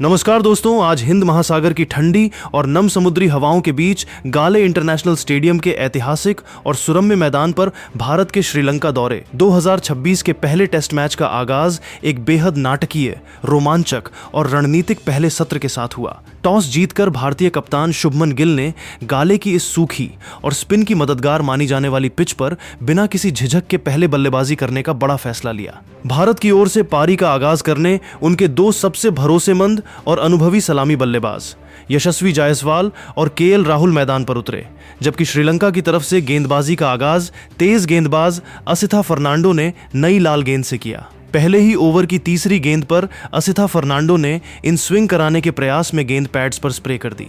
नमस्कार दोस्तों, आज हिंद महासागर की ठंडी और नम समुद्री हवाओं के बीच गाले इंटरनेशनल स्टेडियम के ऐतिहासिक और सुरम्य मैदान पर भारत के श्रीलंका दौरे 2026 के पहले टेस्ट मैच का आगाज एक बेहद नाटकीय, रोमांचक और रणनीतिक पहले सत्र के साथ हुआ। टॉस जीतकर भारतीय कप्तान शुभमन गिल ने गाले की इस सूखी और स्पिन की मददगार मानी जाने वाली पिच पर बिना किसी झिझक के पहले बल्लेबाजी करने का बड़ा फैसला लिया। भारत की ओर से पारी का आगाज करने उनके दो सबसे भरोसेमंद और अनुभवी सलामी बल्लेबाज यशस्वी जायसवाल और केएल राहुल मैदान पर उतरे, जबकि श्रीलंका की तरफ से गेंदबाजी का आगाज तेज गेंदबाज असिथा फर्नांडो ने नई लाल गेंद से किया। पहले ही ओवर की तीसरी गेंद पर असिथा फर्नांडो ने इन स्विंग कराने के प्रयास में गेंद पैड्स पर स्प्रे कर दी,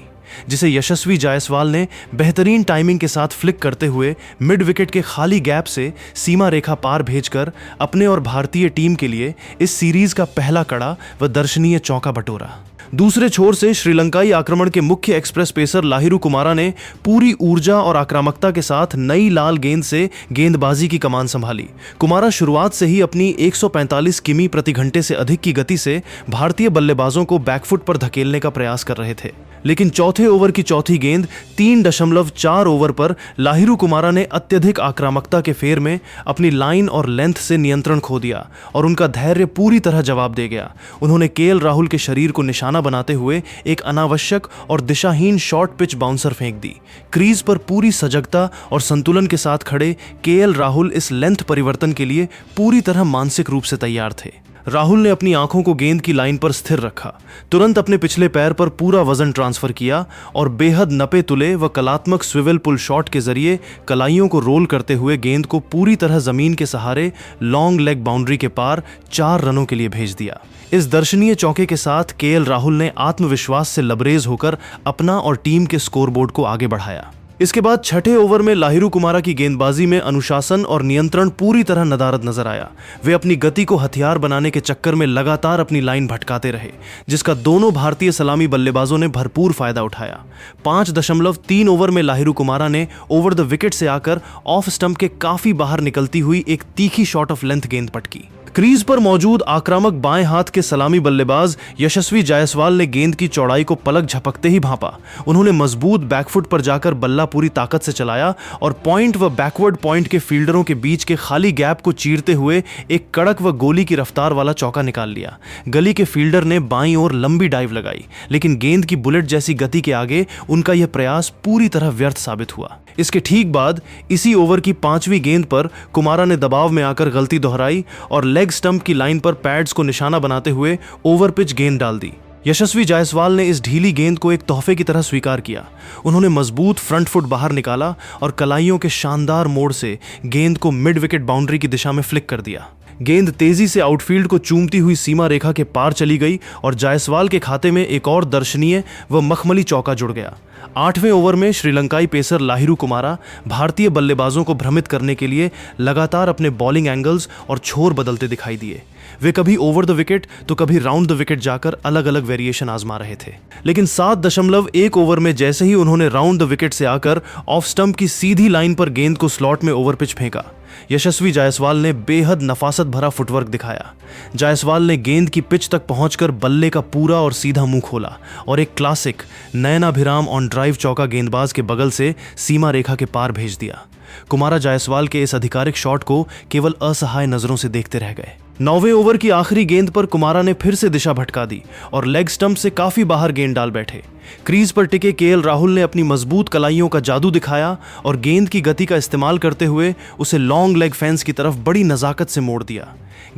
जिसे यशस्वी जायसवाल ने बेहतरीन टाइमिंग के साथ फ्लिक करते हुए मिड विकेट के खाली गैप से सीमा रेखा पार भेजकर अपने और भारतीय टीम के लिए इस सीरीज का पहला कड़ा व दर्शनीय चौका बटोरा। दूसरे छोर से श्रीलंकाई आक्रमण के मुख्य एक्सप्रेस पेसर लाहिरू कुमारा ने पूरी ऊर्जा और आक्रामकता के साथ नई लाल गेंद से गेंदबाजी की कमान संभाली। कुमारा शुरुआत से ही अपनी 145 किमी प्रति घंटे से अधिक की गति से भारतीय बल्लेबाजों को बैकफुट पर धकेलने का प्रयास कर रहे थे, लेकिन चौथे ओवर की चौथी गेंद 3.4 ओवर पर लाहिरू कुमारा ने अत्यधिक आक्रामकता के फेर में अपनी लाइन और लेंथ से नियंत्रण खो दिया और उनका धैर्य पूरी तरह जवाब दे गया। उन्होंने केएल राहुल के शरीर को निशाना बनाते हुए एक अनावश्यक और दिशाहीन शॉर्ट पिच बाउंसर फेंक दी। क्रीज पर पूरी सजगता और संतुलन के साथ खड़े केएल राहुल इस लेंथ परिवर्तन के लिए पूरी तरह मानसिक रूप से तैयार थे। राहुल ने अपनी आंखों को गेंद की लाइन पर स्थिर रखा, तुरंत अपने पिछले पैर पर पूरा वजन ट्रांसफर किया और बेहद नपे तुले व कलात्मक स्विवेल पुल शॉट के जरिए कलाइयों को रोल करते हुए गेंद को पूरी तरह जमीन के सहारे लॉन्ग लेग बाउंड्री के पार 4 रनों के लिए भेज दिया। इस दर्शनीय चौके के साथ केएल राहुल ने आत्मविश्वास से लबरेज होकर अपना और टीम के स्कोरबोर्ड को आगे बढ़ाया। इसके बाद छठे ओवर में लाहिरू कुमारा की गेंदबाजी में अनुशासन और नियंत्रण पूरी तरह नदारद नजर आया। वे अपनी गति को हथियार बनाने के चक्कर में लगातार अपनी लाइन भटकाते रहे, जिसका दोनों भारतीय सलामी बल्लेबाजों ने भरपूर फायदा उठाया। 5.3 ओवर में लाहिरू कुमारा ने ओवर द विकेट से आकर ऑफ स्टंप के काफी बाहर निकलती हुई एक तीखी शॉट ऑफ लेंथ गेंद पटकी। क्रीज पर मौजूद आक्रामक बाएं हाथ के सलामी बल्लेबाज यशस्वी जायसवाल ने गेंद की चौड़ाई को पलक झपकते ही भांपा। उन्होंने मजबूत बैकफुट पर जाकर बल्ला पूरी ताकत से चलाया और पॉइंट व बैकवर्ड पॉइंट के फील्डरों के बीच के खाली गैप को चीरते हुए एक कड़क व गोली की रफ्तार वाला चौका निकाल लिया। गली के फील्डर ने बाईं ओर लंबी डाइव लगाई, लेकिन गेंद की बुलेट जैसी गति के आगे उनका यह प्रयास पूरी तरह व्यर्थ साबित हुआ। इसके ठीक बाद इसी ओवर की 5वीं गेंद पर कुमारा ने दबाव में आकर गलती दोहराई और लेग स्टंप की लाइन पर पैड्स को निशाना बनाते हुए ओवर पिच गेंद डाल दी। यशस्वी जायसवाल ने इस ढीली गेंद को एक तोहफे की तरह स्वीकार किया। उन्होंने मजबूत फ्रंट फुट बाहर निकाला और कलाइयों के शानदार मोड़ से गेंद को मिड विकेट बाउंड्री की दिशा में फ्लिक कर दिया। गेंद तेजी से आउटफील्ड को चूमती हुई सीमा रेखा के पार चली गई और जायसवाल के खाते में एक और दर्शनीय व मखमली चौका जुड़ गया। 8वें ओवर में श्रीलंकाई पेसर लाहिरू कुमारा भारतीय बल्लेबाजों को भ्रमित करने के लिए लगातार अपने बॉलिंग एंगल्स और छोर बदलते दिखाई दिए। वे कभी ओवर द विकेट तो कभी राउंड द विकेट जाकर अलग अलग वेरिएशन आजमा रहे थे, लेकिन 7.1 ओवर में जैसे ही उन्होंने राउंड द विकेट से आकर ऑफ स्टंप की सीधी लाइन पर गेंद को स्लॉट में ओवर पिच फेंका, यशस्वी जायसवाल ने बेहद नफासत भरा फुटवर्क दिखाया। जायसवाल ने गेंद की पिच तक पहुंचकर बल्ले का पूरा और सीधा मुंह खोला और एक क्लासिक नयनाभिराम ऑन ड्राइव चौका गेंदबाज के बगल से सीमा रेखा के पार भेज दिया। कुमारा जायसवाल के इस आधिकारिक शॉट को केवल असहाय नजरों से देखते रह गए। 9वें ओवर की आखिरी गेंद पर कुमारा ने फिर से दिशा भटका दी और लेग स्टंप से काफी बाहर गेंद डाल बैठे। क्रीज पर टिके केएल राहुल ने अपनी मजबूत कलाइयों का जादू दिखाया और गेंद की गति का इस्तेमाल करते हुए उसे लॉन्ग लेग फेंस की तरफ बड़ी नजाकत से मोड़ दिया।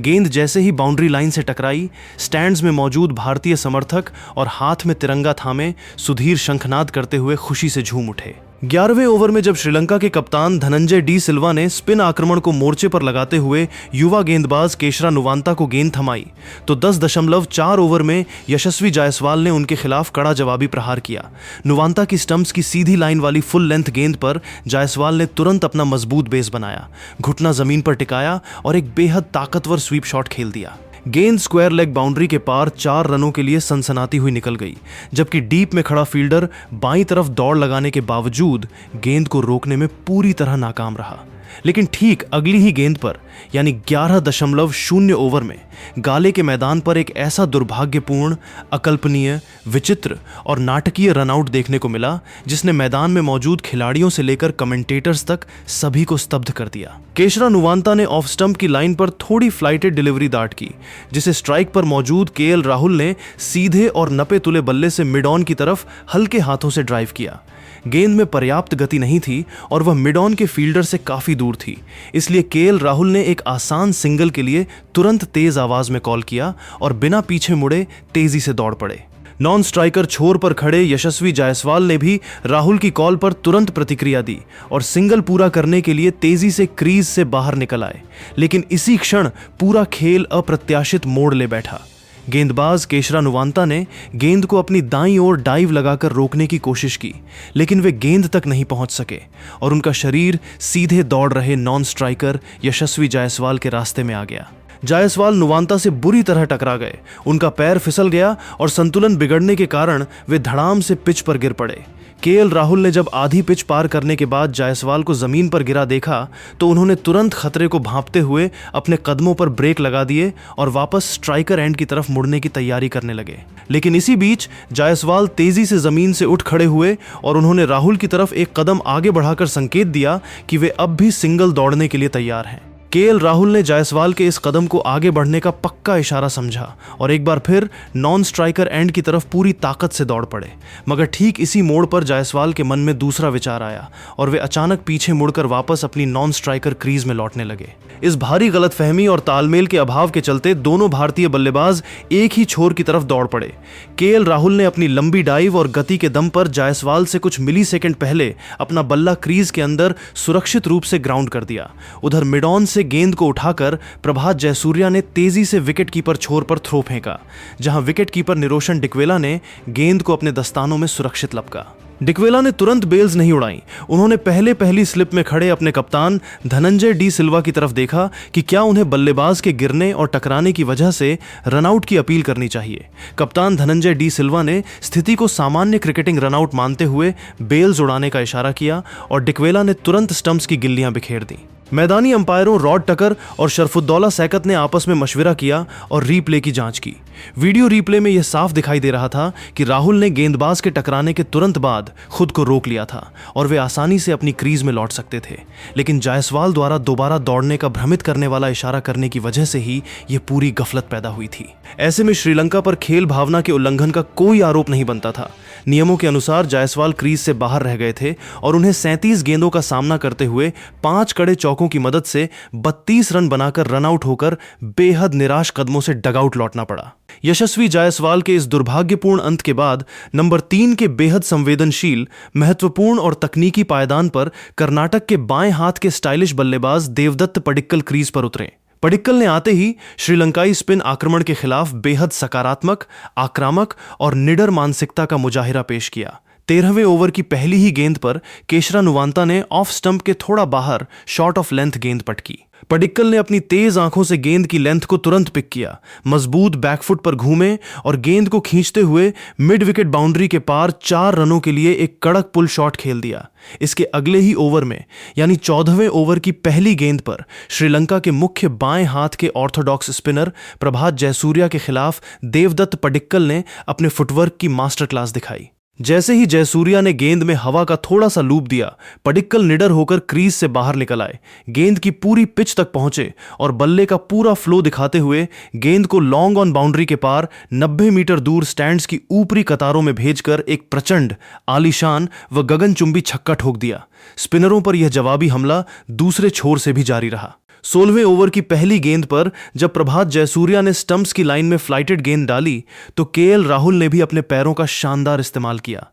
गेंद जैसे ही बाउंड्री लाइन से टकराई, स्टैंड्स में मौजूद भारतीय समर्थक और हाथ में तिरंगा थामे सुधीर शंखनाद करते हुए खुशी से झूम उठे। 11वें ओवर में जब श्रीलंका के कप्तान धनंजय डी सिल्वा ने स्पिन आक्रमण को मोर्चे पर लगाते हुए युवा गेंदबाज केशरा नुवांता को गेंद थमाई, तो 10.4 ओवर में यशस्वी जायसवाल ने उनके खिलाफ कड़ा जवाबी प्रहार किया। नुवांता की स्टंप्स की सीधी लाइन वाली फुल लेंथ गेंद पर जायसवाल ने तुरंत अपना मजबूत बेस बनाया, घुटना जमीन पर टिकाया और एक बेहद ताकतवर स्वीप शॉट खेल दिया। गेंद स्क्वायर लेग बाउंड्री के पार 4 रनों के लिए सनसनाती हुई निकल गई, जबकि डीप में खड़ा फील्डर बाईं तरफ दौड़ लगाने के बावजूद गेंद को रोकने में पूरी तरह नाकाम रहा। लेकिन ठीक अगली ही गेंद पर यानी 11.0 ओवर में गाले के मैदान पर एक ऐसा दुर्भाग्यपूर्ण, अकल्पनीय, विचित्र और नाटकीय रनआउट देखने को मिला जिसने मैदान में मौजूद खिलाड़ियों से लेकर कमेंटेटर्स तक सभी को स्तब्ध कर दिया। केशरा नुवांता ने ऑफ स्टंप की लाइन पर थोड़ी फ्लाइटेड डिलीवरी दाट की, जिसे स्ट्राइक पर मौजूद केएल राहुल ने सीधे और नपे तुले बल्ले से मिड ऑन की तरफ हल्के हाथों से ड्राइव किया। गेंद में पर्याप्त गति नहीं थी और वह मिड ऑन के फील्डर से काफी दूर थी, इसलिए केएल राहुल ने एक आसान सिंगल के लिए तुरंत तेज आवाज में कॉल किया और बिना पीछे मुड़े तेजी से दौड़ पड़े। नॉन स्ट्राइकर छोर पर खड़े यशस्वी जायसवाल ने भी राहुल की कॉल पर तुरंत प्रतिक्रिया दी और सिंगल पूरा करने के लिए तेजी से क्रीज से बाहर निकल आए, लेकिन इसी क्षण पूरा खेल अप्रत्याशित मोड़ ले बैठा। गेंदबाज केशरा नुवांता ने गेंद को अपनी दाईं ओर डाइव लगाकर रोकने की कोशिश की, लेकिन वे गेंद तक नहीं पहुंच सके और उनका शरीर सीधे दौड़ रहे नॉन स्ट्राइकर यशस्वी जायसवाल के रास्ते में आ गया। जायसवाल नुवांता से बुरी तरह टकरा गए, उनका पैर फिसल गया और संतुलन बिगड़ने के कारण वे धड़ाम से पिच पर गिर पड़े। केएल राहुल ने जब आधी पिच पार करने के बाद जायसवाल को जमीन पर गिरा देखा तो उन्होंने तुरंत खतरे को भांपते हुए अपने कदमों पर ब्रेक लगा दिए और वापस स्ट्राइकर एंड की तरफ मुड़ने की तैयारी करने लगे। लेकिन इसी बीच जायसवाल तेजी से जमीन से उठ खड़े हुए और उन्होंने राहुल की तरफ एक कदम आगे बढ़ाकर संकेत दिया कि वे अब भी सिंगल दौड़ने के लिए तैयार हैं। केएल राहुल ने जायसवाल के इस कदम को आगे बढ़ने का पक्का इशारा समझा और एक बार फिर नॉन स्ट्राइकर एंड की तरफ पूरी ताकत से दौड़ पड़े। मगर ठीक इसी मोड़ पर जायसवाल के मन में दूसरा विचार आया और वे अचानक पीछे मुड़कर वापस अपनी नॉन स्ट्राइकर क्रीज में लौटने लगे। इस भारी गलतफहमी और तालमेल के अभाव के चलते दोनों भारतीय बल्लेबाज एक ही छोर की तरफ दौड़ पड़े। केएल राहुल ने अपनी लंबी डाइव और गति के दम पर जायसवाल से कुछ मिलीसेकंड पहले अपना बल्ला क्रीज के अंदर सुरक्षित रूप से ग्राउंड कर दिया। उधर मिड ऑन से गेंद को उठाकर प्रभात जयसूर्या ने तेजी से विकेट कीपर छोर पर थ्रो फेंका, जहां विकेट कीपर निरोशन डिकवेला ने गेंद को अपने दस्तानों में सुरक्षित लपका। डिकवेला ने तुरंत बेल्स नहीं उड़ाई। उन्होंने पहली स्लिप में खड़े अपने कप्तान धनंजय डी सिल्वा की तरफ देखा कि क्या उन्हें बल्लेबाज के गिरने और टकराने की वजह से रनआउट की अपील करनी चाहिए। कप्तान धनंजय डी सिल्वा ने स्थिति को सामान्य क्रिकेटिंग रनआउट मानते हुए बेल्स उड़ाने का इशारा किया और डिकवेला ने तुरंत स्टंप्स की गिल्लियां बिखेर दी। मैदानी अंपायरों रॉड टकर और शरफुद्दौला सैकत ने आपस में मशविरा किया और रीप्ले की जांच की। वीडियो रीप्ले में यह साफ दिखाई दे रहा था कि राहुल ने गेंदबाज के टकराने के तुरंत बाद खुद को रोक लिया था और वे आसानी से अपनी क्रीज में लौट सकते थे, लेकिन जायसवाल द्वारा दोबारा दौड़ने का भ्रमित करने वाला इशारा करने की वजह से ही यह पूरी गफलत पैदा हुई थी। ऐसे में श्रीलंका पर खेल भावना के उल्लंघन का कोई आरोप नहीं बनता था। नियमों के अनुसार जायसवाल क्रीज से बाहर रह गए थे और उन्हें 37 गेंदों का सामना करते हुए 5 कड़े चौकों की मदद से 32 रन बनाकर रनआउट होकर बेहद निराश कदमों से डगआउट लौटना पड़ा। यशस्वी जायसवाल के इस दुर्भाग्यपूर्ण अंत के बाद नंबर 3 के बेहद संवेदनशील, महत्वपूर्ण और तकनीकी पायदान पर कर्नाटक के बाएं हाथ के स्टाइलिश बल्लेबाज देवदत्त पडिक्कल क्रीज पर उतरे। पडिक्कल ने आते ही श्रीलंकाई स्पिन आक्रमण के खिलाफ बेहद सकारात्मक, आक्रामक और निडर मानसिकता का मुजाहिरा पेश किया। 13वें ओवर की पहली ही गेंद पर केशरा नुवांता ने ऑफ स्टंप के थोड़ा बाहर शॉर्ट ऑफ लेंथ गेंद पटकी। पडिक्कल ने अपनी तेज आंखों से गेंद की लेंथ को तुरंत पिक किया, मजबूत बैकफुट पर घूमे और गेंद को खींचते हुए मिड विकेट बाउंड्री के पार 4 रनों के लिए एक कड़क पुल शॉट खेल दिया। इसके अगले ही ओवर में यानी 14वें ओवर की पहली गेंद पर श्रीलंका के मुख्य बाएं हाथ के ऑर्थोडॉक्स स्पिनर प्रभात जयसूर्या के खिलाफ देवदत्त पडिक्कल ने अपने फुटवर्क की मास्टर क्लास दिखाई। जैसे ही जयसूर्या ने गेंद में हवा का थोड़ा सा लूप दिया, पडिक्कल निडर होकर क्रीज से बाहर निकल आए, गेंद की पूरी पिच तक पहुंचे और बल्ले का पूरा फ्लो दिखाते हुए गेंद को लॉन्ग ऑन बाउंड्री के पार 90 मीटर दूर स्टैंड्स की ऊपरी कतारों में भेजकर एक प्रचंड, आलीशान व गगनचुंबी छक्का ठोक दिया। स्पिनरों पर यह जवाबी हमला दूसरे छोर से भी जारी रहा। 16वें ओवर की पहली गेंद पर जब प्रभात जयसूर्या ने स्टंप्स की लाइन में फ्लाइटेड गेंद डाली तो केएल राहुल ने भी अपने पैरों का शानदार इस्तेमाल किया।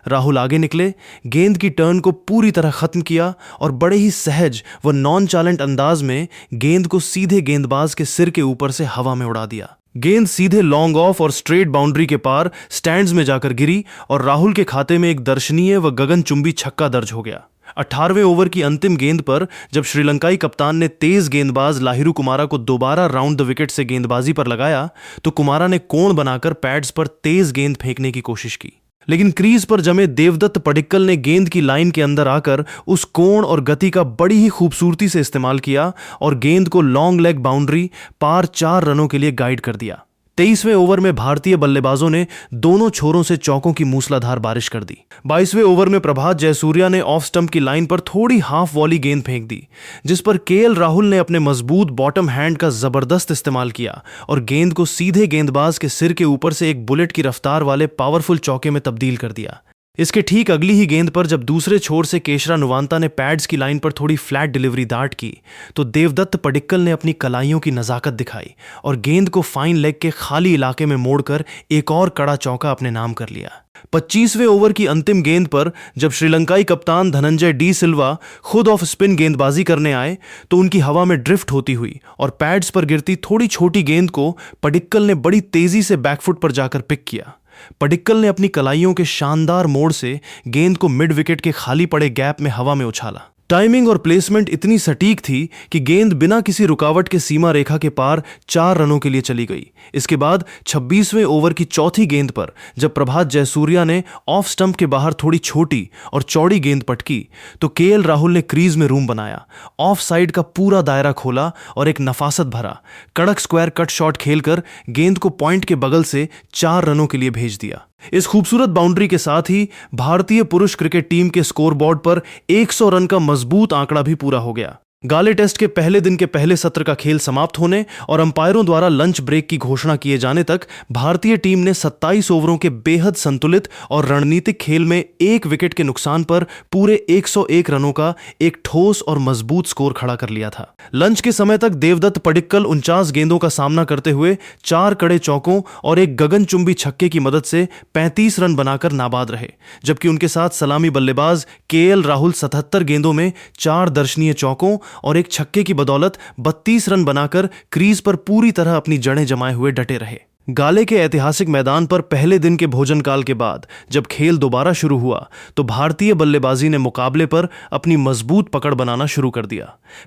राहुल आगे निकले, गेंद की टर्न को पूरी तरह खत्म किया और बड़े ही सहज व नॉन चैलेंट अंदाज में गेंद को सीधे गेंदबाज के सिर के ऊपर से हवा में उड़ा दिया। गेंद सीधे लॉन्ग ऑफ और स्ट्रेट बाउंड्री के पार स्टैंड्स में जाकर गिरी और राहुल के खाते में एक दर्शनीय व गगनचुंबी छक्का दर्ज हो गया। 18वें ओवर की अंतिम गेंद पर जब श्रीलंकाई कप्तान ने तेज गेंदबाज लाहिरू कुमारा को दोबारा राउंड द विकेट से गेंदबाजी पर लगाया तो कुमारा ने कोण बनाकर पैड्स पर तेज गेंद फेंकने की कोशिश की। लेकिन क्रीज पर जमे देवदत्त पडिक्कल ने गेंद की लाइन के अंदर आकर उस कोण और गति का बड़ी ही खूबसूरती से इस्तेमाल किया और गेंद को लॉन्ग लेग बाउंड्री पार 4 रनों के लिए गाइड कर दिया। 23वें ओवर में भारतीय बल्लेबाजों ने दोनों छोरों से चौकों की मूसलाधार बारिश कर दी। 22वें ओवर में प्रभात जयसूर्या ने ऑफ स्टंप की लाइन पर थोड़ी हाफ वॉली गेंद फेंक दी, जिस पर केएल राहुल ने अपने मजबूत बॉटम हैंड का जबरदस्त इस्तेमाल किया और गेंद को सीधे गेंदबाज के सिर के ऊपर से एक बुलेट की रफ्तार वाले पावरफुल चौके में तब्दील कर दिया। इसके ठीक अगली ही गेंद पर जब दूसरे छोर से केशरा नुवांता ने पैड्स की लाइन पर थोड़ी फ्लैट डिलीवरी दाट की तो देवदत्त पडिक्कल ने अपनी कलाइयों की नजाकत दिखाई और गेंद को फाइन लेग के खाली इलाके में मोड़कर एक और कड़ा चौका अपने नाम कर लिया। 25वें ओवर की अंतिम गेंद पर जब श्रीलंकाई कप्तान धनंजय डी सिल्वा खुद ऑफ स्पिन गेंदबाजी करने आए तो उनकी हवा में ड्रिफ्ट होती हुई और पैड्स पर गिरती थोड़ी छोटी गेंद को पडिक्कल ने बड़ी तेजी से बैकफुट पर जाकर पिक किया। पडिक्कल ने अपनी कलाइयों के शानदार मोड़ से गेंद को मिड विकेट के खाली पड़े गैप में हवा में उछाला। टाइमिंग और प्लेसमेंट इतनी सटीक थी कि गेंद बिना किसी रुकावट के सीमा रेखा के पार 4 रनों के लिए चली गई। इसके बाद 26वें ओवर की चौथी गेंद पर जब प्रभात जयसूर्या ने ऑफ स्टंप के बाहर थोड़ी छोटी और चौड़ी गेंद पटकी तो केएल राहुल ने क्रीज में रूम बनाया, ऑफ साइड का पूरा दायरा खोला और एक नफासत भरा कड़क स्क्वायर कट शॉट खेलकर गेंद को पॉइंट के बगल से 4 रनों के लिए भेज दिया। इस खूबसूरत बाउंड्री के साथ ही भारतीय पुरुष क्रिकेट टीम के स्कोरबोर्ड पर 100 रन का मजबूत आंकड़ा भी पूरा हो गया। गाले टेस्ट के पहले दिन के पहले सत्र का खेल समाप्त होने और अंपायरों द्वारा लंच ब्रेक की घोषणा किए जाने तक भारतीय टीम ने 27 ओवरों के बेहद संतुलित और रणनीतिक खेल में 1 विकेट के नुकसान पर पूरे 101 रनों का एक ठोस और मजबूत स्कोर खड़ा कर लिया था। लंच के समय तक देवदत्त पडिक्कल 49 गेंदों का सामना करते हुए 4 कड़े चौकों और एक गगनचुंबी छक्के की मदद से 35 रन बनाकर नाबाद रहे, जबकि उनके साथ सलामी बल्लेबाज केएल राहुल 77 गेंदों में 4 दर्शनीय चौकों और एक छक्के की बदौलत 32 रन बनाकर क्रीज पर पूरी तरह अपनी जड़ें जमाए हुए डटे रहे। गाले के ऐतिहासिक मैदान पर पहले दिन के भोजनकाल के बाद जब खेल दोबारा शुरू हुआ तो भारतीय बल्लेबाजी ने मुकाबले पर अपनी मजबूत पकड़ बनाना शुरू कर दिया।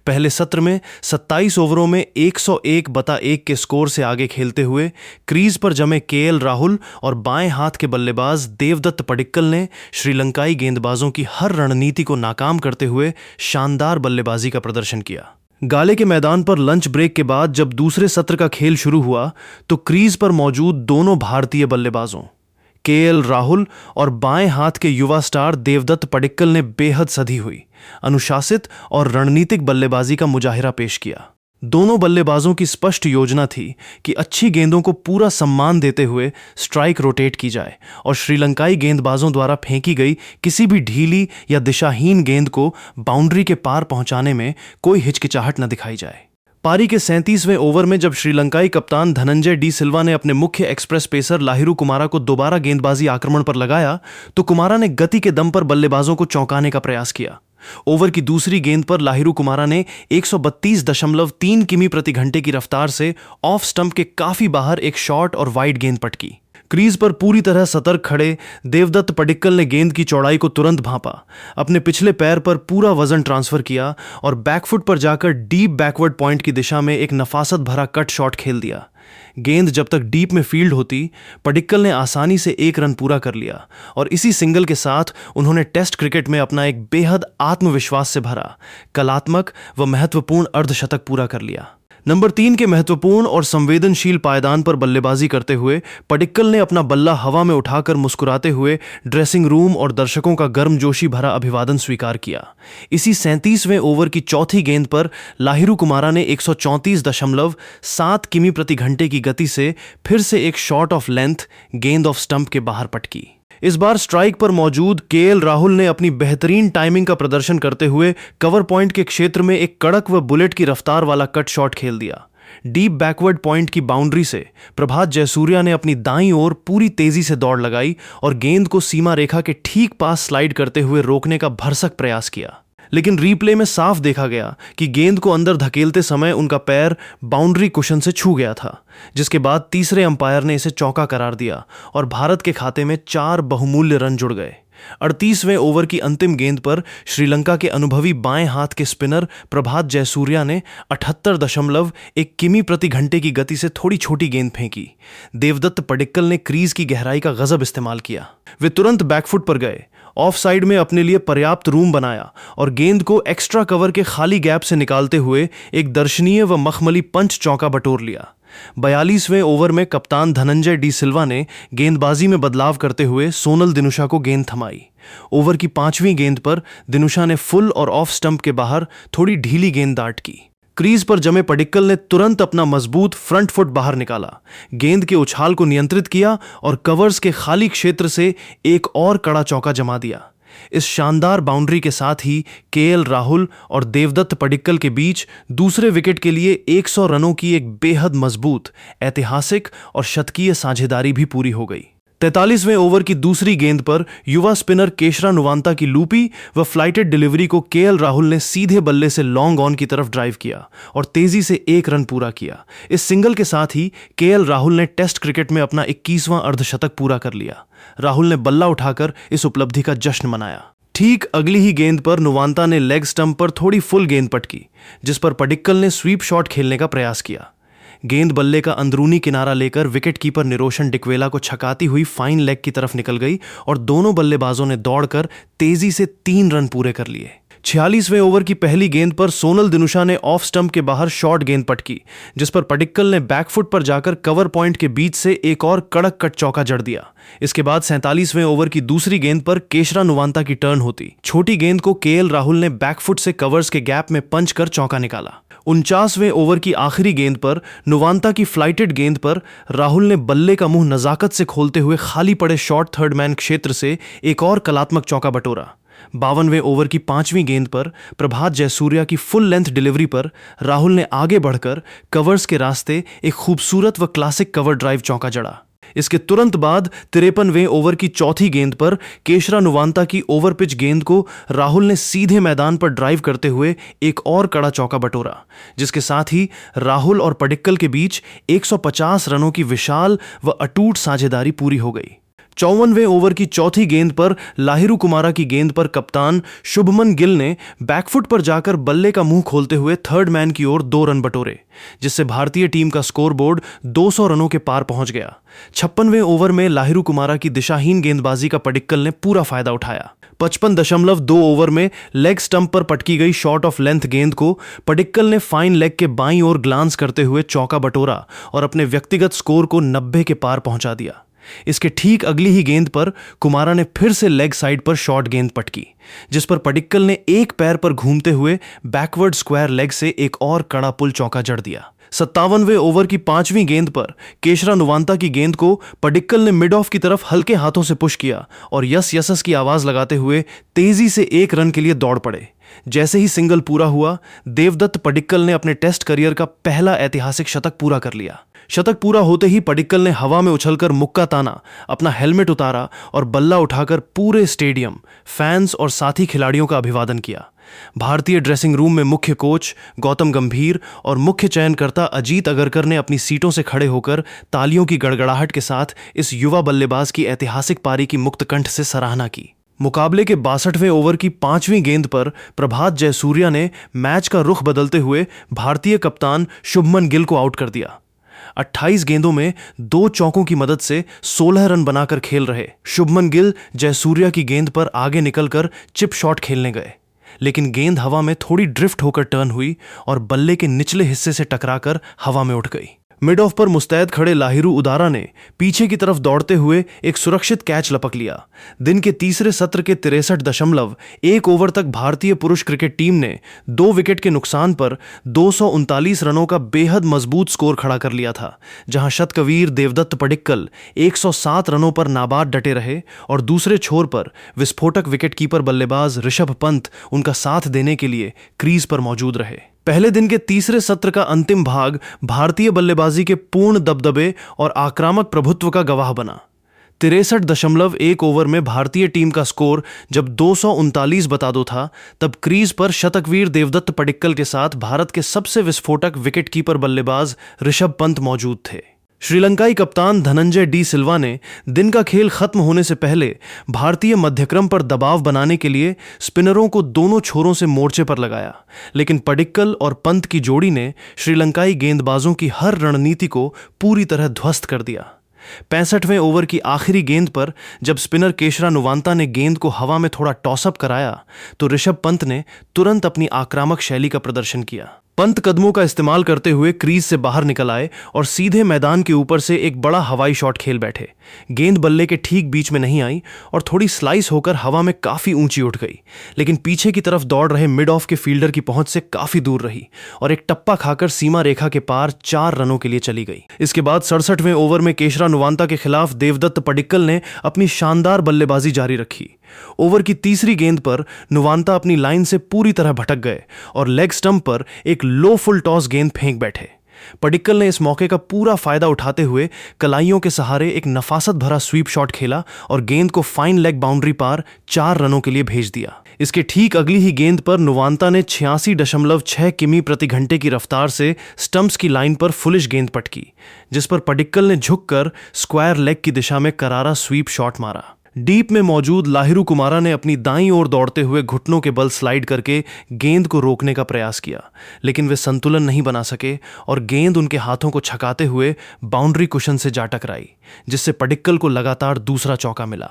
पहले सत्र में 27 ओवरों में 101/1 के स्कोर से आगे खेलते हुए क्रीज पर जमे केएल राहुल और बाएं हाथ के बल्लेबाज देवदत्त पडिक्कल ने श्रीलंकाई गेंदबाजों की हर रणनीति को नाकाम करते हुए शानदार बल्लेबाजी का प्रदर्शन किया। गाले के मैदान पर लंच ब्रेक के बाद जब दूसरे सत्र का खेल शुरू हुआ तो क्रीज पर मौजूद दोनों भारतीय बल्लेबाजों केएल राहुल और बाएं हाथ के युवा स्टार देवदत्त पडिक्कल ने बेहद सधी हुई, अनुशासित और रणनीतिक बल्लेबाजी का मुजाहिरा पेश किया। दोनों बल्लेबाजों की स्पष्ट योजना थी कि अच्छी गेंदों को पूरा सम्मान देते हुए स्ट्राइक रोटेट की जाए और श्रीलंकाई गेंदबाजों द्वारा फेंकी गई किसी भी ढीली या दिशाहीन गेंद को बाउंड्री के पार पहुंचाने में कोई हिचकिचाहट न दिखाई जाए। पारी के 37वें ओवर में जब श्रीलंकाई कप्तान धनंजय डी सिल्वा ने अपने मुख्य एक्सप्रेस पेसर लाहिरू कुमारा को दोबारा गेंदबाजी आक्रमण पर लगाया तो कुमारा ने गति के दम पर बल्लेबाजों को चौंकाने का प्रयास किया। ओवर की दूसरी गेंद पर लाहिरू कुमारा ने 132.3 किमी प्रति घंटे की रफ्तार से ऑफ स्टंप के काफी बाहर एक शॉर्ट और वाइड गेंद पटकी। क्रीज पर पूरी तरह सतर्क खड़े देवदत्त पडिक्कल ने गेंद की चौड़ाई को तुरंत भांपा, अपने पिछले पैर पर पूरा वजन ट्रांसफर किया और बैकफुट पर जाकर डीप बैकवर्ड पॉइंट की दिशा में एक नफासत भरा कट शॉट खेल दिया। गेंद जब तक डीप में फील्ड होती पडिक्कल ने आसानी से 1 रन पूरा कर लिया और इसी सिंगल के साथ उन्होंने टेस्ट क्रिकेट में अपना एक बेहद आत्मविश्वास से भरा कलात्मक व महत्वपूर्ण अर्धशतक पूरा कर लिया। नंबर 3 के महत्वपूर्ण और संवेदनशील पायदान पर बल्लेबाजी करते हुए पडिक्कल ने अपना बल्ला हवा में उठाकर मुस्कुराते हुए ड्रेसिंग रूम और दर्शकों का गर्मजोशी भरा अभिवादन स्वीकार किया। इसी 37वें ओवर की चौथी गेंद पर लाहिरू कुमारा ने 134.7 किमी प्रति घंटे की गति से फिर से एक शॉट ऑफ लेंथ गेंद ऑफ स्टंप के बाहर पटकी। इस बार स्ट्राइक पर मौजूद केएल राहुल ने अपनी बेहतरीन टाइमिंग का प्रदर्शन करते हुए कवर पॉइंट के क्षेत्र में एक कड़क व बुलेट की रफ्तार वाला कट शॉट खेल दिया। डीप बैकवर्ड पॉइंट की बाउंड्री से प्रभात जयसूर्या ने अपनी दाईं ओर पूरी तेजी से दौड़ लगाई और गेंद को सीमा रेखा के ठीक पास स्लाइड करते हुए रोकने का भरसक प्रयास किया, लेकिन रीप्ले में साफ देखा गया कि गेंद को अंदर धकेलते समय उनका पैर बाउंड्री कुशन से छू गया था, जिसके बाद तीसरे अंपायर ने इसे चौका करार दिया और भारत के खाते में 4 बहुमूल्य रन जुड़ गए। 38वें ओवर की अंतिम गेंद पर श्रीलंका के अनुभवी बाएं हाथ के स्पिनर प्रभात जयसूर्या ने 78.1 किमी प्रति घंटे की गति से थोड़ी छोटी गेंद फेंकी। देवदत्त पडिक्कल ने क्रीज की गहराई का गजब इस्तेमाल किया। वे तुरंत बैकफुट पर गए, ऑफ साइड में अपने लिए पर्याप्त रूम बनाया और गेंद को एक्स्ट्रा कवर के खाली गैप से निकालते हुए एक दर्शनीय व मखमली पंच चौका बटोर लिया। 42वें ओवर में कप्तान धनंजय डी सिल्वा ने गेंदबाजी में बदलाव करते हुए सोनल दिनुशा को गेंद थमाई। ओवर की 5वीं गेंद पर दिनुशा ने फुल और ऑफ स्टंप के बाहर थोड़ी ढीली गेंद दाट की। क्रीज पर जमे पडिक्कल ने तुरंत अपना मजबूत फ्रंट फुट बाहर निकाला, गेंद के उछाल को नियंत्रित किया और कवर्स के खाली क्षेत्र से एक और कड़ा चौका जमा दिया। इस शानदार बाउंड्री के साथ ही केएल राहुल और देवदत्त पडिक्कल के बीच दूसरे विकेट के लिए 100 रनों की एक बेहद मजबूत, ऐतिहासिक और शतकीय साझेदारी भी पूरी हो गई। 43वें ओवर की दूसरी गेंद पर युवा स्पिनर केशरा नुवांता की लूपी व फ्लाइटेड डिलीवरी को केएल राहुल ने सीधे बल्ले से लॉन्ग ऑन की तरफ ड्राइव किया और तेजी से 1 रन पूरा किया। इस सिंगल के साथ ही केएल राहुल ने टेस्ट क्रिकेट में अपना 21वां अर्धशतक पूरा कर लिया। राहुल ने बल्ला उठाकर इस उपलब्धि का जश्न मनाया। ठीक अगली ही गेंद पर नुवांता ने लेग स्टंप पर थोड़ी फुल गेंद पटकी, जिस पर पडिक्कल ने स्वीप शॉट खेलने का प्रयास किया। गेंद बल्ले का अंदरूनी किनारा लेकर विकेट कीपर निरोशन डिक्वेला को छकाती हुई फाइन लेग की तरफ निकल गई और दोनों बल्लेबाजों ने दौड़कर तेजी से 3 रन पूरे कर लिए। 46वें ओवर की पहली गेंद पर सोनल दिनुशा ने ऑफ स्टंप के बाहर शॉर्ट गेंद पटकी, जिस पर पडिक्कल ने बैकफुट पर जाकर कवर पॉइंट के बीच से एक और कड़क कट चौका जड़ दिया। इसके बाद 47वें ओवर की दूसरी गेंद पर केशरा नुवांता की टर्न होती छोटी गेंद को केएल राहुल ने बैकफुट से कवर्स के गैप में पंच कर चौका निकाला। 49वें ओवर की आखिरी गेंद पर नुवांता की फ्लाइटेड गेंद पर राहुल ने बल्ले का मुंह नजाकत से खोलते हुए खाली पड़े शॉर्ट थर्ड मैन क्षेत्र से एक और कलात्मक चौका बटोरा। 52वें ओवर की 5वीं गेंद पर प्रभात जयसूर्या की फुल लेंथ डिलीवरी पर राहुल ने आगे बढ़कर कवर्स के रास्ते एक खूबसूरत व क्लासिक कवर ड्राइव चौका जड़ा। इसके तुरंत बाद 53वें ओवर की चौथी गेंद पर केशरा नुवांता की ओवर पिच गेंद को राहुल ने सीधे मैदान पर ड्राइव करते हुए एक और कड़ा चौका बटोरा, जिसके साथ ही राहुल और पडिक्कल के बीच 150 रनों की विशाल व अटूट साझेदारी पूरी हो गई। 54वें ओवर की चौथी गेंद पर लाहिरू कुमारा की गेंद पर कप्तान शुभमन गिल ने बैकफुट पर जाकर बल्ले का मुंह खोलते हुए थर्ड मैन की ओर 2 रन बटोरे, जिससे भारतीय टीम का स्कोरबोर्ड 200 रनों के पार पहुंच गया। 56वें ओवर में लाहिरू कुमारा की दिशाहीन गेंदबाजी का पडिक्कल ने पूरा फायदा उठाया। 55.2 ओवर में लेग स्टंप पर पटकी गई शॉर्ट ऑफ लेंथ गेंद को पडिक्कल ने फाइन लेग के बाईं ओर ग्लांस करते हुए चौका बटोरा और अपने व्यक्तिगत स्कोर को 90 के पार पहुंचा दिया। इसके ठीक अगली ही गेंद पर कुमारा ने फिर से लेग साइड पर शॉर्ट गेंद पटकी, जिस पर पडिक्कल ने एक पैर पर घूमते हुए बैकवर्ड स्क्वायर लेग से एक और कड़ा पुल चौका जड़ दिया। 57वें ओवर की 5वीं गेंद पर केशरा नुवांता की गेंद को पडिक्कल ने मिड ऑफ की तरफ हल्के हाथों से पुश किया और यस यस की आवाज लगाते हुए तेजी से 1 रन के लिए दौड़ पड़े। जैसे ही सिंगल पूरा हुआ, देवदत्त पडिक्कल ने अपने टेस्ट करियर का पहला ऐतिहासिक शतक पूरा कर लिया। शतक पूरा होते ही पडिक्कल ने हवा में उछलकर मुक्का ताना, अपना हेलमेट उतारा और बल्ला उठाकर पूरे स्टेडियम, फैंस और साथी खिलाड़ियों का अभिवादन किया। भारतीय ड्रेसिंग रूम में मुख्य कोच गौतम गंभीर और मुख्य चयनकर्ता अजीत अगरकर ने अपनी सीटों से खड़े होकर तालियों की गड़गड़ाहट के साथ इस युवा बल्लेबाज की ऐतिहासिक पारी की मुक्तकंठ से सराहना की। मुकाबले के 62वें ओवर की 5वीं गेंद पर प्रभात जयसूर्या ने मैच का रुख बदलते हुए भारतीय कप्तान शुभमन गिल को आउट कर दिया। 28 गेंदों में 2 चौकों की मदद से 16 रन बनाकर खेल रहे शुभमन गिल जयसूर्या की गेंद पर आगे निकलकर चिप शॉट खेलने गए, लेकिन गेंद हवा में थोड़ी ड्रिफ्ट होकर टर्न हुई और बल्ले के निचले हिस्से से टकराकर हवा में उठ गई। मिड ऑफ पर मुस्तैद खड़े लाहिरू उदारा ने पीछे की तरफ दौड़ते हुए एक सुरक्षित कैच लपक लिया। दिन के तीसरे सत्र के 63.1 ओवर तक भारतीय पुरुष क्रिकेट टीम ने 2 विकेट के नुकसान पर 239 रनों का बेहद मजबूत स्कोर खड़ा कर लिया था, जहां शतकवीर देवदत्त पडिक्कल 107 रनों पर नाबाद डटे रहे और दूसरे छोर पर विस्फोटक विकेटकीपर बल्लेबाज ऋषभ पंत उनका साथ देने के लिए क्रीज पर मौजूद रहे। पहले दिन के तीसरे सत्र का अंतिम भाग भारतीय बल्लेबाजी के पूर्ण दबदबे और आक्रामक प्रभुत्व का गवाह बना। 63.1 ओवर में भारतीय टीम का स्कोर जब 239 था, तब क्रीज पर शतकवीर देवदत्त पडिक्कल के साथ भारत के सबसे विस्फोटक विकेटकीपर बल्लेबाज ऋषभ पंत मौजूद थे। श्रीलंकाई कप्तान धनंजय डी सिल्वा ने दिन का खेल खत्म होने से पहले भारतीय मध्यक्रम पर दबाव बनाने के लिए स्पिनरों को दोनों छोरों से मोर्चे पर लगाया, लेकिन पडिक्कल और पंत की जोड़ी ने श्रीलंकाई गेंदबाजों की हर रणनीति को पूरी तरह ध्वस्त कर दिया। 65वें ओवर की आखिरी गेंद पर जब स्पिनर केशरा नुवांता ने गेंद को हवा में थोड़ा टॉसअप कराया तो ऋषभ पंत ने तुरंत अपनी आक्रामक शैली का प्रदर्शन किया। पंत कदमों का इस्तेमाल करते हुए क्रीज से बाहर निकल आए और सीधे मैदान के ऊपर से एक बड़ा हवाई शॉट खेल बैठे। गेंद बल्ले के ठीक बीच में नहीं आई और थोड़ी स्लाइस होकर हवा में काफी ऊंची उठ गई, लेकिन पीछे की तरफ दौड़ रहे मिड ऑफ के फील्डर की पहुंच से काफी दूर रही और एक टप्पा खाकर सीमा रेखा के पार 4 रनों के लिए चली गई। इसके बाद 67वें ओवर में केशरा नुवांता के खिलाफ देवदत्त पडिक्कल ने अपनी शानदार बल्लेबाजी जारी रखी। ओवर की तीसरी गेंद पर नुवांता अपनी लाइन से पूरी तरह भटक गए और लेग स्टंप पर एक लो फुल टॉस गेंद फेंक बैठे। पडिक्कल ने इस मौके का पूरा फायदा उठाते हुए कलाइयों के सहारे एक नफासत भरा स्वीप शॉट खेला और गेंद को फाइन लेग बाउंड्री पार 4 रनों के लिए भेज दिया। इसके ठीक अगली ही गेंद पर नुवांता ने 86.6 किमी प्रति घंटे की रफ्तार से स्टंप्स की लाइन पर फुलिश गेंद पटकी, जिस पर पडिक्कल ने झुककर स्क्वायर लेग की दिशा में करारा स्वीप शॉट मारा। डीप में मौजूद लाहिरू कुमारा ने अपनी दाईं ओर दौड़ते हुए घुटनों के बल स्लाइड करके गेंद को रोकने का प्रयास किया, लेकिन वे संतुलन नहीं बना सके और गेंद उनके हाथों को छकाते हुए बाउंड्री कुशन से जा टकराई, जिससे पडिक्कल को लगातार दूसरा चौका मिला।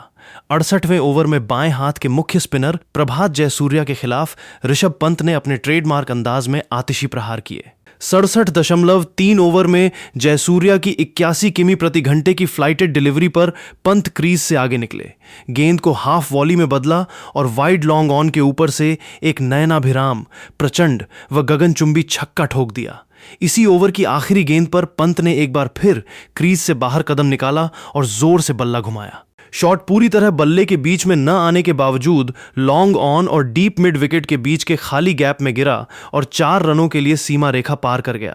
68वें ओवर में बाएं हाथ के मुख्य स्पिनर प्रभात जयसूर्या के खिलाफ ऋषभ पंत ने अपने ट्रेडमार्क अंदाज में आतिशी प्रहार किए। 67.3 ओवर में जयसूर्या की 81 किमी प्रति घंटे की फ्लाइटेड डिलीवरी पर पंत क्रीज से आगे निकले, गेंद को हाफ वॉली में बदला और वाइड लॉन्ग ऑन के ऊपर से एक नयनाभिराम, प्रचंड व गगनचुंबी छक्का ठोक दिया। इसी ओवर की आखिरी गेंद पर पंत ने एक बार फिर क्रीज से बाहर कदम निकाला और जोर से बल्ला घुमाया। शॉट पूरी तरह बल्ले के बीच में न आने के बावजूद लॉन्ग ऑन और डीप मिड विकेट के बीच के खाली गैप में गिरा और 4 रनों के लिए सीमा रेखा पार कर गया।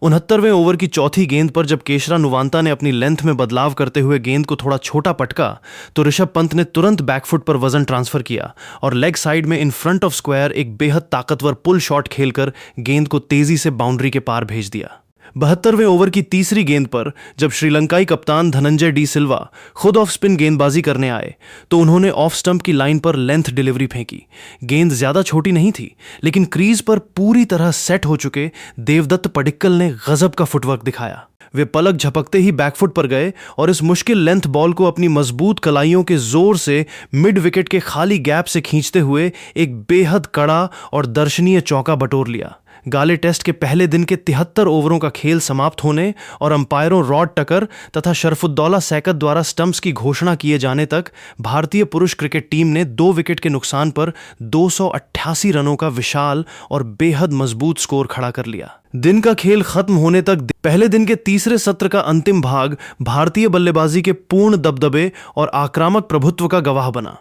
69वें ओवर की चौथी गेंद पर जब केशरा नुवांता ने अपनी लेंथ में बदलाव करते हुए गेंद को थोड़ा छोटा पटका तो ऋषभ पंत ने तुरंत बैकफुट पर वजन ट्रांसफर किया और लेग साइड में इन फ्रंट ऑफ स्क्वायर एक बेहद ताकतवर पुल शॉट खेलकर गेंद को तेजी से बाउंड्री के पार भेज दिया। 72वें ओवर की तीसरी गेंद पर जब श्रीलंकाई कप्तान धनंजय डी सिल्वा खुद ऑफ स्पिन गेंदबाजी करने आए तो उन्होंने ऑफ स्टंप की लाइन पर लेंथ डिलीवरी फेंकी। गेंद ज्यादा छोटी नहीं थी, लेकिन क्रीज पर पूरी तरह सेट हो चुके देवदत्त पडिक्कल ने गजब का फुटवर्क दिखाया। वे पलक झपकते ही बैकफुट पर गए और इस मुश्किल लेंथ बॉल को अपनी मजबूत कलाइयों के जोर से मिड विकेट के खाली गैप से खींचते हुए एक बेहद कड़ा और दर्शनीय चौका बटोर लिया। गाले टेस्ट के पहले दिन के 73 ओवरों का खेल समाप्त होने और अंपायरों रॉड टकर तथा शरफुद्दौला सैकत द्वारा स्टंप्स की घोषणा किए जाने तक भारतीय पुरुष क्रिकेट टीम ने 2 विकेट के नुकसान पर 288 रनों का विशाल और बेहद मजबूत स्कोर खड़ा कर लिया। दिन का खेल खत्म होने तक पहले दिन के तीसरे सत्र का अंतिम भाग भारतीय बल्लेबाजी के पूर्ण दबदबे और आक्रामक प्रभुत्व का गवाह बना।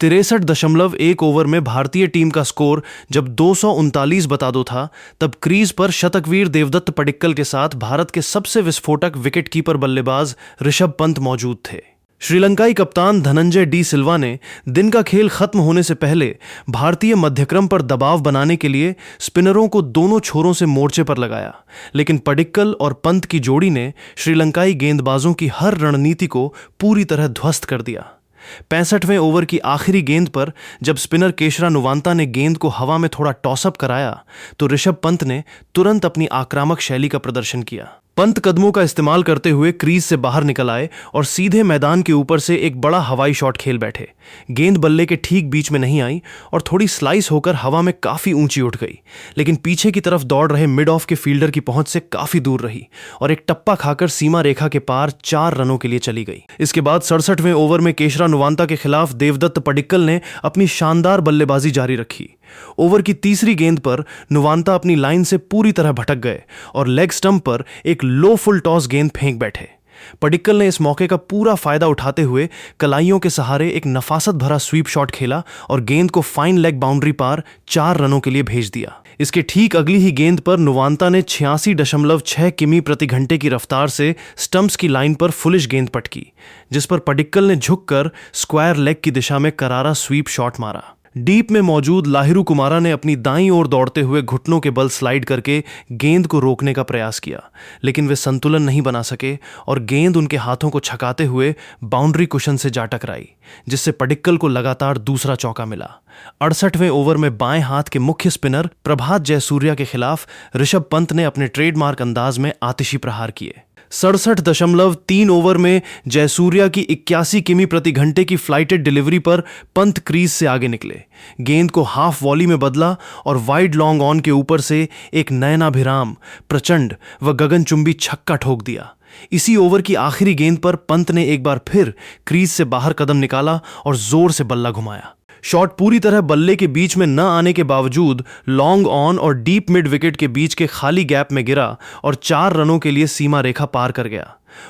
63.1 ओवर में भारतीय टीम का स्कोर जब 239 बता दो था, तब क्रीज पर शतकवीर देवदत्त पडिक्कल के साथ भारत के सबसे विस्फोटक विकेटकीपर बल्लेबाज ऋषभ पंत मौजूद थे। श्रीलंकाई कप्तान धनंजय डी सिल्वा ने दिन का खेल खत्म होने से पहले भारतीय मध्यक्रम पर दबाव बनाने के लिए स्पिनरों को दोनों छोरों से मोर्चे पर लगाया, लेकिन पडिक्कल और पंत की जोड़ी ने श्रीलंकाई गेंदबाजों की हर रणनीति को पूरी तरह ध्वस्त कर दिया। 65वें ओवर की आखिरी गेंद पर जब स्पिनर केशरा नुवांता ने गेंद को हवा में थोड़ा टॉसअप कराया तो ऋषभ पंत ने तुरंत अपनी आक्रामक शैली का प्रदर्शन किया। पंत कदमों का इस्तेमाल करते हुए क्रीज से बाहर निकल आए और सीधे मैदान के ऊपर से एक बड़ा हवाई शॉट खेल बैठे। गेंद बल्ले के ठीक बीच में नहीं आई और थोड़ी स्लाइस होकर हवा में काफी ऊंची उठ गई, लेकिन पीछे की तरफ दौड़ रहे मिड ऑफ के फील्डर की पहुंच से काफी दूर रही और एक टप्पा खाकर सीमा रेखा के पार 4 रनों के लिए चली गई। इसके बाद 67वें ओवर में केशरा नुवांता के खिलाफ देवदत्त पडिक्कल ने अपनी शानदार बल्लेबाजी जारी रखी। ओवर की तीसरी गेंद पर नुवांता अपनी लाइन से पूरी तरह भटक गए और लेग स्टंप पर एक लो फुल टॉस गेंद फेंक बैठे। पडिक्कल ने इस मौके का पूरा फायदा उठाते हुए कलाइयों के सहारे एक नफासत भरा स्वीप शॉट खेला और गेंद को फाइन लेग बाउंड्री पार 4 रनों के लिए भेज दिया। इसके ठीक अगली ही गेंद पर नुवांता ने 86.6 किमी प्रति घंटे की रफ्तार से स्टंप्स की लाइन पर फुलिश गेंद पटकी, जिस पर पडिक्कल ने झुककर स्क्वायर लेग की दिशा में करारा स्वीप शॉट मारा। डीप में मौजूद लाहिरू कुमारा ने अपनी दाईं ओर दौड़ते हुए घुटनों के बल स्लाइड करके गेंद को रोकने का प्रयास किया, लेकिन वे संतुलन नहीं बना सके और गेंद उनके हाथों को छकाते हुए बाउंड्री कुशन से जा टकराई, जिससे पडिक्कल को लगातार दूसरा चौका मिला। 68वें ओवर में बाएं हाथ के मुख्य स्पिनर प्रभात जयसूर्या के खिलाफ ऋषभ पंत ने अपने ट्रेडमार्क अंदाज में आतिशी प्रहार किए। 67.3 ओवर में जयसूर्या की 81 किमी प्रति घंटे की फ्लाइटेड डिलीवरी पर पंत क्रीज से आगे निकले, गेंद को हाफ वॉली में बदला और वाइड लॉन्ग ऑन के ऊपर से एक नयनाभिराम, प्रचंड व गगनचुंबी छक्का ठोक दिया। इसी ओवर की आखिरी गेंद पर पंत ने एक बार फिर क्रीज से बाहर कदम निकाला और जोर से बल्ला घुमाया। शॉट पूरी तरह बल्ले के बीच में न आने के बावजूद लॉन्ग ऑन और डीप मिड विकेट के बीच के खाली गैप में गिरा और 4 रनों के लिए सीमा रेखा पार कर गया।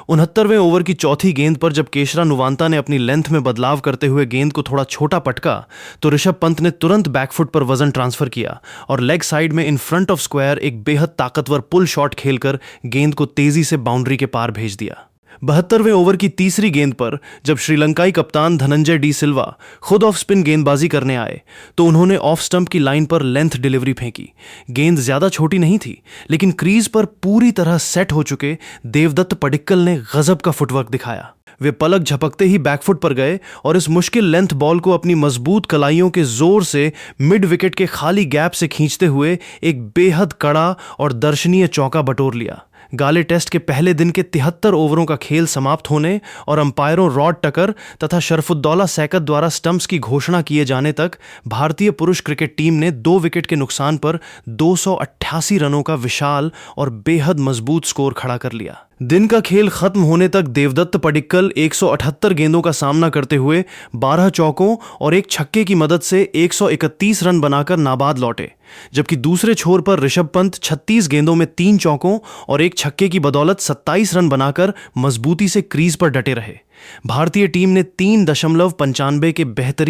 69वें ओवर की चौथी गेंद पर जब केशरा नुवांता ने अपनी लेंथ में बदलाव करते हुए गेंद को थोड़ा छोटा पटका तो ऋषभ पंत ने तुरंत बैकफुट पर वजन ट्रांसफर किया और लेग साइड में इन फ्रंट ऑफ स्क्वायर एक बेहद ताकतवर पुल शॉट खेलकर गेंद को तेजी से बाउंड्री के पार भेज दिया। 72वें ओवर की तीसरी गेंद पर जब श्रीलंकाई कप्तान धनंजय डी सिल्वा खुद ऑफ स्पिन गेंदबाजी करने आए तो उन्होंने ऑफ स्टंप की लाइन पर लेंथ डिलीवरी फेंकी। गेंद ज्यादा छोटी नहीं थी, लेकिन क्रीज पर पूरी तरह सेट हो चुके देवदत्त पडिक्कल ने गजब का फुटवर्क दिखाया। वे पलक झपकते ही बैकफुट पर गए और इस मुश्किल लेंथ बॉल को अपनी मजबूत कलाइयों के जोर से मिड विकेट के खाली गैप से खींचते हुए एक बेहद कड़ा और दर्शनीय चौका बटोर लिया। गाले टेस्ट के पहले दिन के 73 ओवरों का खेल समाप्त होने और अंपायरों रॉड टकर तथा शरफुद्दौला सैकत द्वारा स्टंप्स की घोषणा किए जाने तक भारतीय पुरुष क्रिकेट टीम ने 2 विकेट के नुकसान पर 288 रनों का विशाल और बेहद मजबूत स्कोर खड़ा कर लिया। दिन का खेल खत्म होने तक देवदत्त पडिक्कल 178 गेंदों का सामना करते हुए 12 चौकों और एक छक्के की मदद से 131 रन बनाकर नाबाद लौटे, जबकि दूसरे छोर पर ऋषभ पंत 36 गेंदों में 3 चौकों और एक छक्के की बदौलत 27 रन बनाकर मजबूती से क्रीज पर डटे रहे। भारतीय टीम ने 3.95 के बेहतरीन